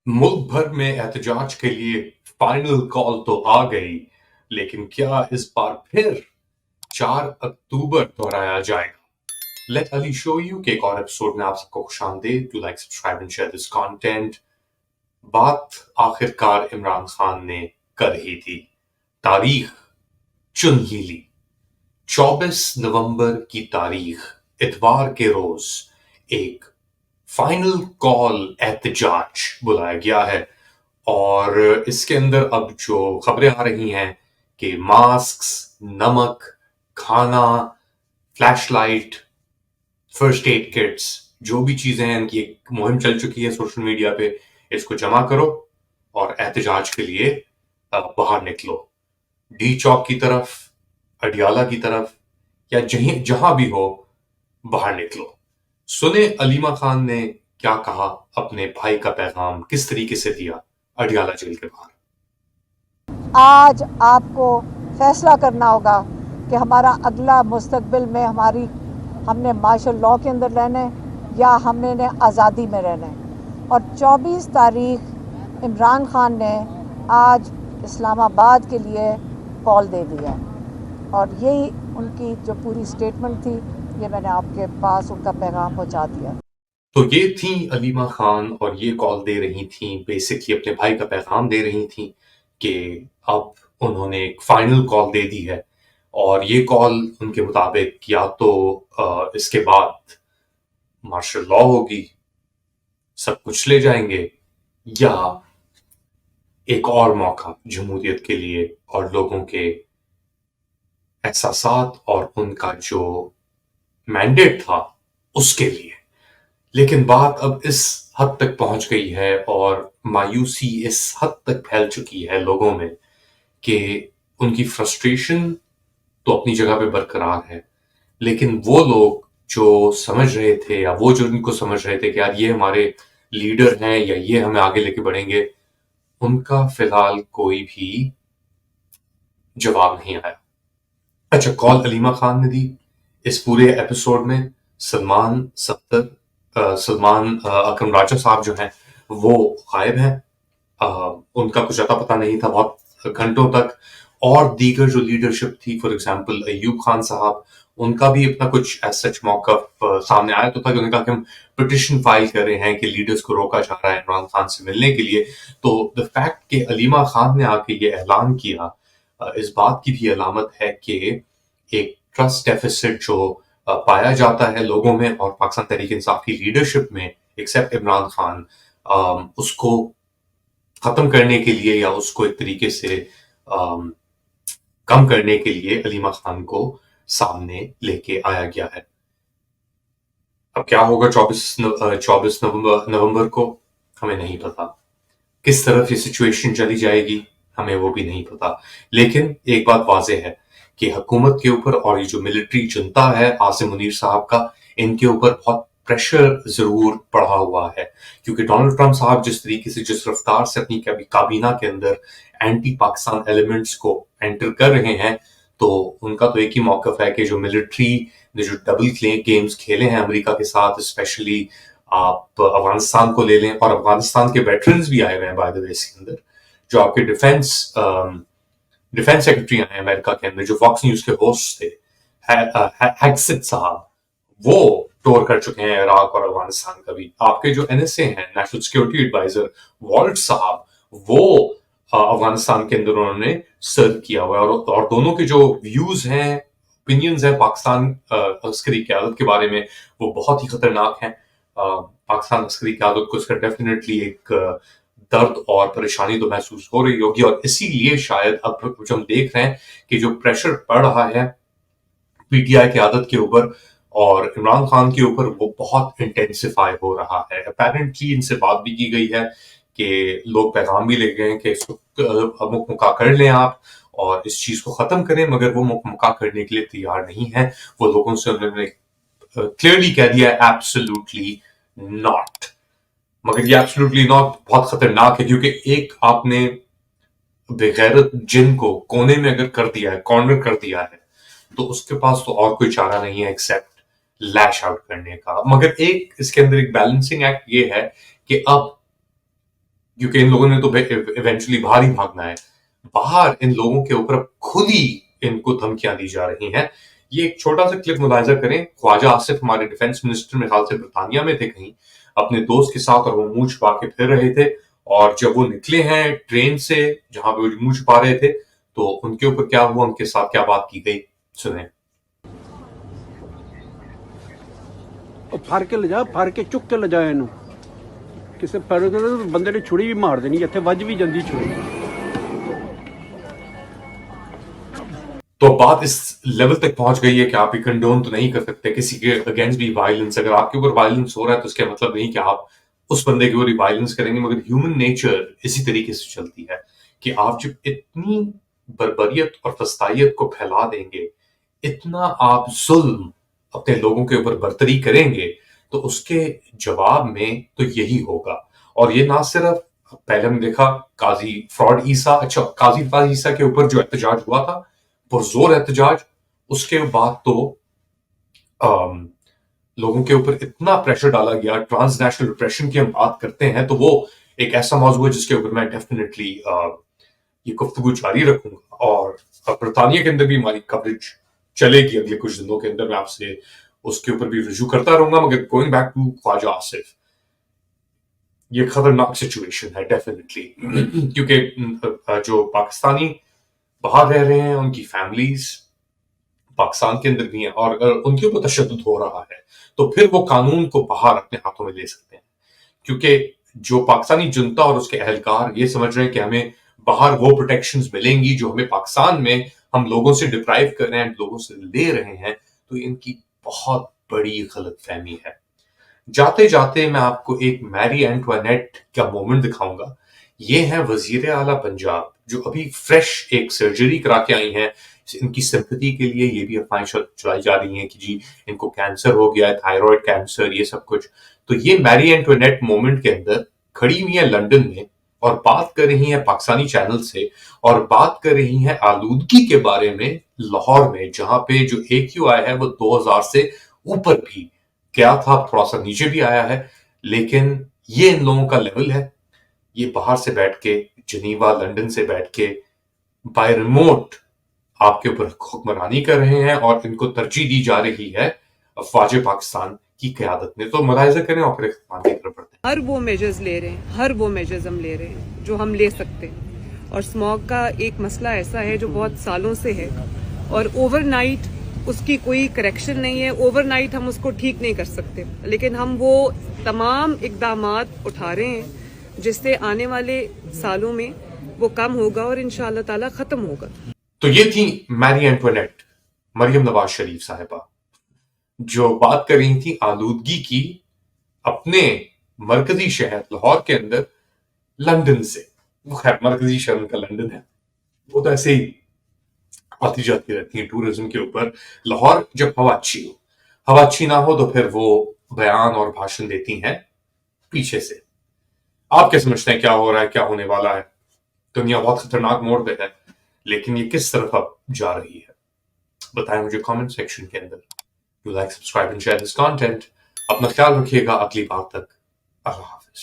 मुल्क भर में एहतजाज के लिए फाइनल कॉल तो आ गई, लेकिन क्या इस बार फिर 4 अक्टूबर दोहराया जाएगा? लेट अली शो यू के एक और एपिसोड में आप सबको खुशामदीद। Do like, subscribe and share this content. बात आखिरकार इमरान खान ने कर ही दी, तारीख चुन ही ली। 24 नवंबर की तारीख, इतवार के रोज एक फाइनल कॉल एहतजाज बुलाया गया है। और इसके अंदर अब जो खबरें आ रही हैं कि मास्क, नमक, खाना, फ्लैशलाइट, फर्स्ट एड किट्स, जो भी चीजें हैं, इनकी एक मुहिम चल चुकी है सोशल मीडिया पे। इसको जमा करो और एहतजाज के लिए बाहर निकलो। डी चौक की तरफ, अडियाला की तरफ, या जहां भी हो, बाहर निकलो। सुने अलीमा खान ने क्या कहा, अपने भाई का पैगाम किस तरीके से दिया अडियाला जेल के बाहर। आज आपको फैसला करना होगा कि हमारा अगला मुस्तकबिल में हमने मार्शल लॉ के अंदर रहना है या हमने आज़ादी में रहना है। और 24 तारीख इमरान खान ने आज इस्लामाबाद के लिए कॉल दे दिया और यही उनकी जो पूरी स्टेटमेंट थी, ये मैंने आपके पास उनका पैगाम पहुंचा दिया। तो ये थी अलीमा खान और ये कॉल दे रही थी, बेसिकली अपने भाई का पैगाम दे रही थी कि अब उन्होंने एक फाइनल कॉल दे दी है। और ये कॉल उनके मुताबिक या तो इसके बाद मार्शल लॉ होगी, सब कुछ ले जाएंगे, या एक और मौका जमहूरियत के लिए और लोगों के एहसासात और उनका जो मैंडेट था उसके लिए। लेकिन बात अब इस हद तक पहुंच गई है और मायूसी इस हद तक फैल चुकी है लोगों में कि उनकी फ्रस्ट्रेशन तो अपनी जगह पे बरकरार है, लेकिन वो लोग जो समझ रहे थे या वो जो उनको समझ रहे थे कि यार ये हमारे लीडर हैं या ये हमें आगे लेके बढ़ेंगे, उनका फिलहाल कोई भी जवाब नहीं आया। अच्छा, कॉल अलीमा खान ने दी। इस पूरे एपिसोड में सलमान अकरम राजा साहब जो हैं वो गायब हैं। उनका कुछ अता पता नहीं था बहुत घंटों तक। और दीगर जो लीडरशिप थी, फॉर एग्जांपल अयूब खान साहब, उनका भी अपना कुछ एज सच मौकफ सामने आया तो था कि उन्होंने कहा कि हम पिटिशन फाइल कर रहे हैं कि लीडर्स को रोका जा रहा है इमरान खान से मिलने के लिए। तो द फैक्ट कि अलीमा खान ने आके ये ऐलान किया, इस बात की भी अलामत है कि एक ट्रस्ट डेफिसिट जो पाया जाता है लोगों में और पाकिस्तान तहरीक इंसाफ की लीडरशिप में, एक्सेप्ट इमरान खान, उसको खत्म करने के लिए या उसको एक तरीके से कम करने के लिए अलीमा खान को सामने लेके आया गया है। अब क्या होगा 24 नवंबर को, हमें नहीं पता। किस तरफ ये सिचुएशन चली जाएगी, हमें वो भी नहीं पता। लेकिन एक बात वाज़ेह है कि हुकूमत के ऊपर और ये जो मिलिट्री जनता है आसिम मुनीर साहब का, इनके ऊपर बहुत प्रेशर जरूर पड़ा हुआ है। क्योंकि डोनाल्ड ट्रंप साहब जिस तरीके से, जिस रफ्तार से अपनी काबीना के अंदर एंटी पाकिस्तान एलिमेंट्स को एंटर कर रहे हैं, तो उनका तो एक ही मौकफ है कि जो मिलिट्री ने जो डबल गेम्स खेले हैं अमेरिका के साथ, स्पेशली आप अफगानिस्तान को ले लें, और अफगानिस्तान के वेटरन्स भी आए हुए हैं बाय द वे इसके अंदर। जो आपके डिफेंस सेक्रेटरी आए हैं अमेरिका के अंदर, जो फॉक्स न्यूज के होस्ट थे, हैक्सिट साहब, वो टूर कर चुके हैं इराक और अफगानिस्तान का भी। आपके जो एनएसए हैं, नेशनल सिक्योरिटी एडवाइजर वॉल्ट साहब, वो अफगानिस्तान के अंदर उन्होंने सर्व किया हुआ है। और दोनों के जो व्यूज हैं, ओपिनियंस हैं पाकिस्तान अस्करी क़यादत के बारे में, वो बहुत ही खतरनाक हैं। पाकिस्तान अस्करी क़यादत को इसका डेफिनेटली एक दर्द और परेशानी तो महसूस हो रही होगी, और इसीलिए शायद अब जो हम देख रहे हैं कि जो प्रेशर पड़ रहा है पीटीआई क़यादत के ऊपर और इमरान खान के ऊपर, वो बहुत इंटेंसिफाई हो रहा है। अपेरेंटली इनसे बात भी की गई है कि लोग पैगाम भी ले गए हैं कि इसको मुका कर लें आप और इस चीज को खत्म करें, मगर वो मुका करने के लिए तैयार नहीं है। वो लोगों से उन्होंने क्लियरली कह दिया एब्सोल्युटली नॉट। मगर ये एब्सोल्युटली नॉट बहुत खतरनाक है, क्योंकि एक आपने बेगैरत जिन को कोने में अगर कर दिया है, कॉर्नर कर दिया है, तो उसके पास तो और कोई चारा नहीं है एक्सेप्ट लैश आउट करने का। मगर एक इसके अंदर एक बैलेंसिंग एक्ट ये है कि अब क्योंकि इन लोगों ने तो इवेंचुअली बाहर ही भागना है। बाहर इन लोगों के ऊपर खुद ही इनको धमकियां दी जा रही हैं। ये एक छोटा सा क्लिप मुलाहिजा करें। ख्वाजा आसिफ हमारे डिफेंस मिनिस्टर मेरे ख्याल से ब्रिटानिया में थे कहीं अपने दोस्त के साथ, और वो मुंह छुपा के फिर रहे थे, और जब वो निकले हैं ट्रेन से जहां पे वो मुंह छुपा रहे थे, तो उनके ऊपर क्या हुआ, उनके साथ क्या बात की गई, सुने। ਫੜ ਕੇ ਲਿਜਾ, ਫੜ ਕੇ ਚੁੱਕ ਕੇ ਲਿਜਾ ਇਹਨੂੰ। ਕਿਸੇ ਪੈਰ ਦੇ ਬੰਦੇ ਨੇ ਛੁਰੀ ਵੀ ਮਾਰ ਦੇਣੀ, ਇੱਥੇ ਵੱਜ ਵੀ ਜਾਂਦੀ ਛੁਰੀ। तो बात इस लेवल तक पहुंच गई है कि आप ये कंडोन तो नहीं कर सकते किसी के अगेंस्ट भी वायलेंस। अगर आपके ऊपर वायलेंस हो रहा है तो इसका मतलब नहीं कि आप उस बंदे के ऊपर वायलेंस करेंगे, मगर ह्यूमन नेचर इसी तरीके से चलती है कि आप जब इतनी बर्बरियत और फस्तायत को फैला देंगे, इतना आप जुल्म अपने लोगों के ऊपर बर्तरी करेंगे, तो उसके जवाब में तो यही होगा। और ये ना सिर्फ पहले हमने देखा काजी फ्रॉड ईसा, अच्छा काजी फ्रॉड ईसा के ऊपर जो एहतजाज हुआ था, पुरजोर एहतजाज, उसके बाद तो लोगों के ऊपर इतना प्रेशर डाला गया। ट्रांसनेशनल रिप्रेशन की हम बात करते हैं तो वो एक ऐसा मौजूद है जिसके ऊपर मैं डेफिनेटली ये गुफ्तगू जारी रखूंगा, और ब्रिटानिया के अंदर भी हमारी कवरेज चलेगी अगले कुछ दिनों के अंदर। मैं आपसे उसके ऊपर भी रिव्यू करता रहूंगा। मगर going back to Khawaja Asif, ये खतरनाक सिचुएशन है डेफिनेटली, क्योंकि जो पाकिस्तानी बाहर रह रहे हैं उनकी फैमिलीज पाकिस्तान के अंदर भी हैं, और अगर उनके ऊपर तशद्दुद हो रहा है तो फिर वो कानून को बाहर अपने हाथों में ले सकते हैं। क्योंकि जो पाकिस्तानी जनता और उसके अहलकार ये समझ रहे हैं कि हमें बाहर वो प्रोटेक्शंस मिलेंगी जो हमें पाकिस्तान में हम लोगों से डिप्राइव कर रहे हैं, लोगों से ले रहे हैं, तो इनकी बहुत बड़ी गलतफहमी है। जाते जाते मैं आपको एक मैरी एंटवानेट का मोमेंट दिखाऊंगा। ये है वजीर आला पंजाब, जो अभी फ्रेश एक सर्जरी करा के आई हैं। इनकी सिंपैथी के लिए ये भी अफवाहें चलाई जा रही हैं कि जी इनको कैंसर हो गया है, थायराइड कैंसर, ये सब कुछ। तो ये मैरी एंटवानेट मोमेंट के अंदर खड़ी हुई है लंदन में, और बात कर रही है पाकिस्तानी चैनल से, और बात कर रही है आलूदगी के बारे में लाहौर में, जहां पे जो AQI है वो 2000 से ऊपर भी गया था, थोड़ा सा नीचे भी आया है, लेकिन ये इन लोगों का लेवल है। ये बाहर से बैठ के, जनीवा लंदन से बैठ के बाय रिमोट आपके ऊपर हुक्मरानी कर रहे हैं, और इनको तरजीह दी जा रही है अफवाज पाकिस्तान की क़यादत में। तो मुलाहिजा करें और फिर इख्तिताम की तरफ बढ़ते हैं। हर वो मेजर्स ले रहे हैं, हर वो मेजर्स हम ले रहे हैं जो हम ले सकते हैं। और स्मॉग का एक मसला ऐसा है जो बहुत सालों से है, और ओवरनाइट उसकी कोई करेक्शन नहीं है। ओवरनाइट हम उसको ठीक नहीं कर सकते, लेकिन हम वो तमाम इकदामात उठा रहे हैं जिससे आने वाले सालों में वो कम होगा और इंशाअल्लाह ताला खत्म होगा। तो ये थी मैरी एंटवानेट, मरियम नवाज शरीफ साहिबा, जो बात कर रही थी आलूदगी की अपने मरकजी शहर लाहौर के अंदर लंदन से। वो खैर मरकजी शहर उनका लंदन है, वो तो ऐसे ही आती जाती रहती है टूरिज्म के ऊपर। लाहौर जब हवा अच्छी ना हो तो फिर वो बयान और भाषण देती हैं पीछे से। आप क्या समझते हैं क्या हो रहा है, क्या होने वाला है? दुनिया बहुत खतरनाक मोड़ पे है, लेकिन ये किस तरफ अब जा रही है, बताएं मुझे कमेंट सेक्शन के अंदर। Do like, subscribe and share this content. अपना ख्याल रखिएगा, अगली बार तक अल्लाह हाफिज।